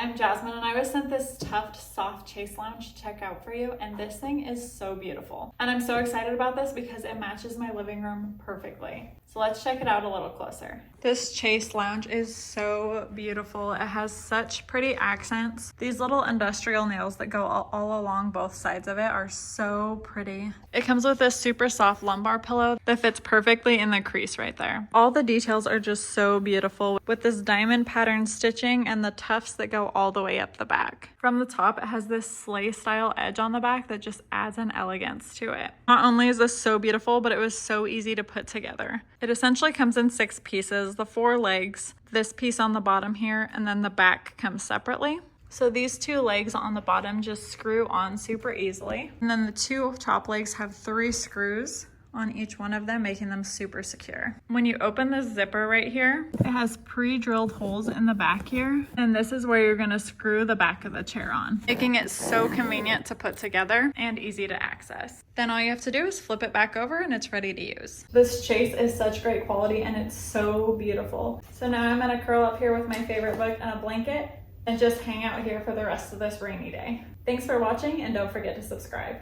I'm Jasmine and I was sent this Tufted Soft Chaise Lounge to check out for you, and this thing is so beautiful. And I'm so excited about this because it matches my living room perfectly. So let's check it out a little closer. This Chaise Lounge is so beautiful. It has such pretty accents. These little industrial nails that go all along both sides of it are so pretty. It comes with this super soft lumbar pillow that fits perfectly in the crease right there. All the details are just so beautiful with this diamond pattern stitching and the tufts that go all the way up the back. From the top, it has this sleigh style edge on the back that just adds an elegance to it. Not only is this so beautiful, but it was so easy to put together. It essentially comes in 6 pieces, the 4 legs, this piece on the bottom here, and then the back comes separately. So these 2 legs on the bottom just screw on super easily. And then the 2 top legs have 3 screws on each one of them, making them super secure. When you open the zipper right here, it has pre-drilled holes in the back here, and this is where you're gonna screw the back of the chair on, making it so convenient to put together and easy to access. Then all you have to do is flip it back over and it's ready to use. This chaise is such great quality and it's so beautiful. So now I'm gonna curl up here with my favorite book and a blanket and just hang out here for the rest of this rainy day. Thanks for watching and don't forget to subscribe.